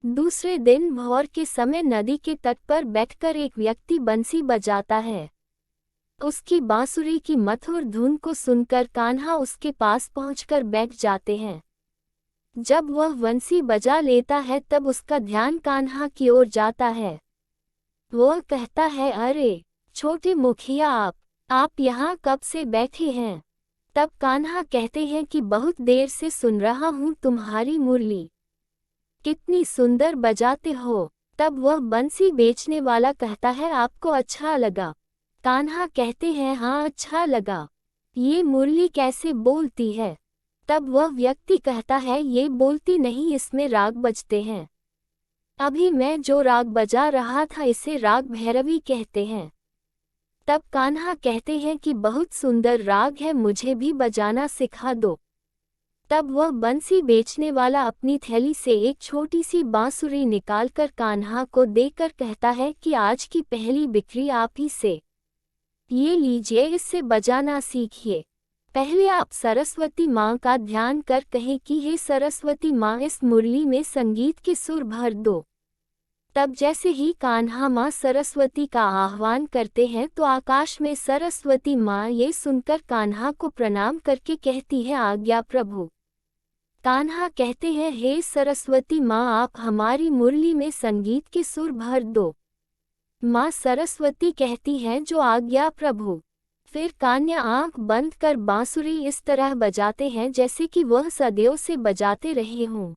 दूसरे दिन भोर के समय नदी के तट पर बैठकर एक व्यक्ति बंसी बजाता है। उसकी बांसुरी की मधुर धुन को सुनकर कान्हा उसके पास पहुंचकर बैठ जाते हैं। जब वह बंसी बजा लेता है तब उसका ध्यान कान्हा की ओर जाता है। वह कहता है, अरे छोटे मुखिया, आप यहाँ कब से बैठे हैं? तब कान्हा कहते हैं कि बहुत देर से सुन रहा हूँ तुम्हारी मुरली, कितनी सुंदर बजाते हो। तब वह बंसी बेचने वाला कहता है, आपको अच्छा लगा? कान्हा कहते हैं, हाँ अच्छा लगा। ये मुरली कैसे बोलती है? तब वह व्यक्ति कहता है, ये बोलती नहीं, इसमें राग बजते हैं। अभी मैं जो राग बजा रहा था इसे राग भैरवी कहते हैं। तब कान्हा कहते हैं कि बहुत सुंदर राग है, मुझे भी बजाना सिखा दो। तब वह बंसी बेचने वाला अपनी थैली से एक छोटी सी बांसुरी निकालकर कान्हा को देकर कहता है कि आज की पहली बिक्री आप ही से, ये लीजिए, इससे बजाना सीखिए। पहले आप सरस्वती माँ का ध्यान कर कहें कि हे सरस्वती माँ, इस मुरली में संगीत के सुर भर दो। तब जैसे ही कान्हा माँ सरस्वती का आह्वान करते हैं तो आकाश में सरस्वती माँ ये सुनकर कान्हा को प्रणाम करके कहती है, आज्ञा प्रभु। कान्हा कहते हैं, हे सरस्वती माँ, आप हमारी मुरली में संगीत के सुर भर दो। माँ सरस्वती कहती हैं, जो आज्ञा प्रभु। फिर कान्हा आंख बंद कर बांसुरी इस तरह बजाते हैं जैसे कि वह सदियों से बजाते रहे हों।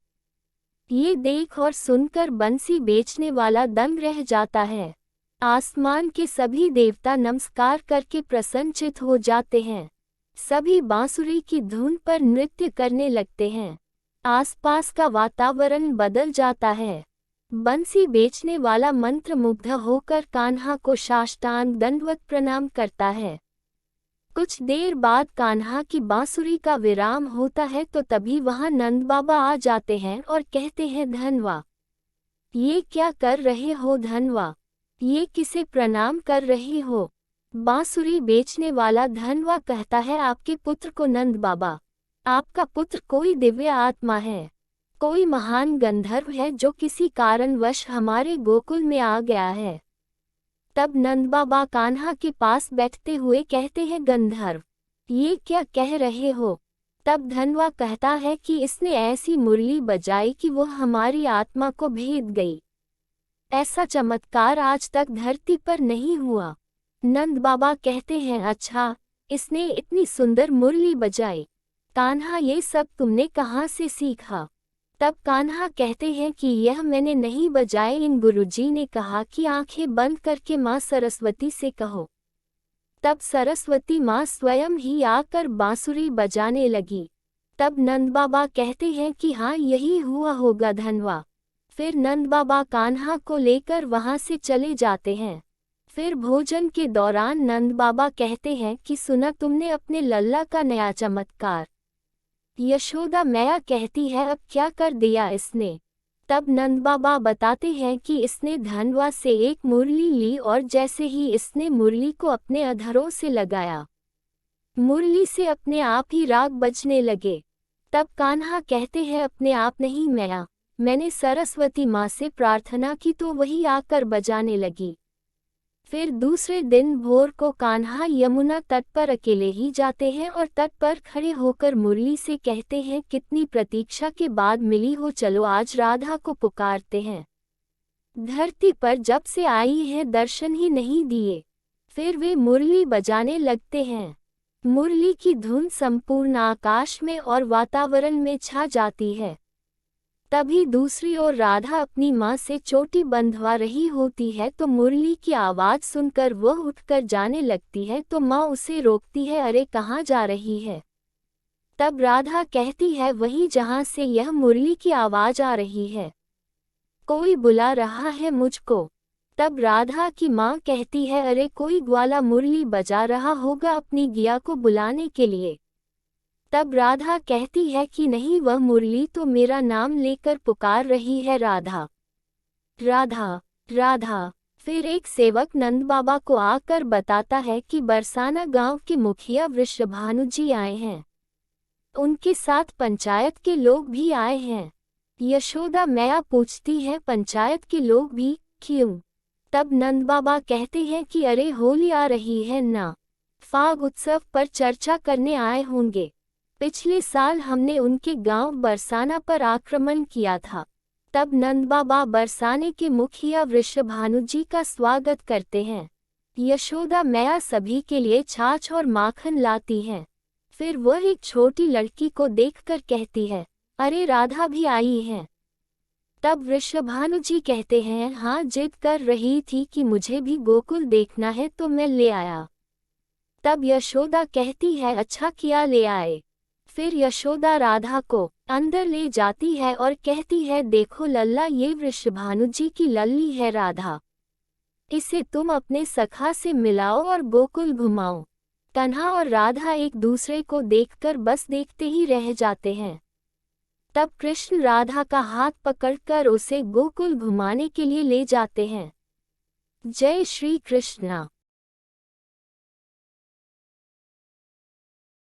ये देख और सुनकर बंसी बेचने वाला दंग रह जाता है। आसमान के सभी देवता नमस्कार करके प्रसन्नचित हो जाते हैं। सभी बांसुरी की धुन पर नृत्य करने लगते हैं। आसपास का वातावरण बदल जाता है। बंसी बेचने वाला मंत्रमुग्ध होकर कान्हा को साष्टांग दंडवत प्रणाम करता है। कुछ देर बाद कान्हा की बांसुरी का विराम होता है तो तभी वहां नंद बाबा आ जाते हैं और कहते हैं, धनवा, ये क्या कर रहे हो? धनवा, ये किसे प्रणाम कर रही हो? बांसुरी बेचने वाला धनवा कहता है, आपके पुत्र को नंद बाबा। आपका पुत्र कोई दिव्य आत्मा है, कोई महान गंधर्व है जो किसी कारणवश हमारे गोकुल में आ गया है। तब नंद बाबा कान्हा के पास बैठते हुए कहते हैं, गंधर्व, ये क्या कह रहे हो? तब धनवा कहता है कि इसने ऐसी मुरली बजाई कि वो हमारी आत्मा को भेद गई। ऐसा चमत्कार आज तक धरती पर नहीं हुआ। नंद बाबा कहते हैं, अच्छा, इसने इतनी सुंदर मुरली बजाई। कान्हा, ये सब तुमने कहाँ से सीखा? तब कान्हा कहते हैं कि यह मैंने नहीं बजाए, इन गुरुजी ने कहा कि आंखें बंद करके माँ सरस्वती से कहो। तब सरस्वती माँ स्वयं ही आकर बांसुरी बजाने लगी। तब नंद बाबा कहते हैं कि हाँ, यही हुआ होगा धनवा। फिर नंद बाबा कान्हा को लेकर वहां से चले जाते हैं। फिर भोजन के दौरान नंद बाबा कहते हैं कि सुना तुमने अपने लल्ला का नया चमत्कार? यशोदा मैया कहती है, अब क्या कर दिया इसने? तब नंद बाबा बताते हैं कि इसने धनवा से एक मुरली ली और जैसे ही इसने मुरली को अपने अधरों से लगाया, मुरली से अपने आप ही राग बजने लगे। तब कान्हा कहते हैं, अपने आप नहीं मैया, मैंने सरस्वती माँ से प्रार्थना की तो वही आकर बजाने लगी। फिर दूसरे दिन भोर को कान्हा यमुना तट पर अकेले ही जाते हैं और तट पर खड़े होकर मुरली से कहते हैं, कितनी प्रतीक्षा के बाद मिली हो, चलो आज राधा को पुकारते हैं। धरती पर जब से आई है दर्शन ही नहीं दिए। फिर वे मुरली बजाने लगते हैं। मुरली की धुन संपूर्ण आकाश में और वातावरण में छा जाती है। तभी दूसरी ओर राधा अपनी माँ से चोटी बंधवा रही होती है तो मुरली की आवाज़ सुनकर वह उठकर जाने लगती है तो माँ उसे रोकती है, अरे कहाँ जा रही है? तब राधा कहती है, वहीं जहाँ से यह मुरली की आवाज़ आ रही है, कोई बुला रहा है मुझको। तब राधा की माँ कहती है, अरे कोई ग्वाला मुरली बजा रहा होगा अपनी गिया को बुलाने के लिए। तब राधा कहती है कि नहीं, वह मुरली तो मेरा नाम लेकर पुकार रही है, राधा राधा राधा। फिर एक सेवक नंद बाबा को आकर बताता है कि बरसाना गांव के मुखिया वृषभानु जी आए हैं। उनके साथ पंचायत के लोग भी आए हैं। यशोदा मैया पूछती है पंचायत के लोग भी क्यों? तब नंद बाबा कहते हैं कि अरे होली आ रही है ना, फाग उत्सव पर चर्चा करने आए होंगे। पिछले साल हमने उनके गांव बरसाना पर आक्रमण किया था। तब नंद बाबा बरसाने के मुखिया वृषभानु जी का स्वागत करते हैं। यशोदा मैया सभी के लिए छाछ और माखन लाती हैं। फिर वह एक छोटी लड़की को देखकर कहती है, अरे राधा भी आई है। तब वृषभानु जी कहते हैं, हाँ जिद कर रही थी कि मुझे भी गोकुल देखना है तो मैं ले आया। तब यशोदा कहती है, अच्छा किया ले आए। फिर यशोदा राधा को अंदर ले जाती है और कहती है, देखो लल्ला, ये वृषभानु जी की लल्ली है राधा। इसे तुम अपने सखा से मिलाओ और गोकुल घुमाओ। कन्हा और राधा एक दूसरे को देखकर बस देखते ही रह जाते हैं। तब कृष्ण राधा का हाथ पकड़कर उसे गोकुल घुमाने के लिए ले जाते हैं। जय श्री कृष्णा।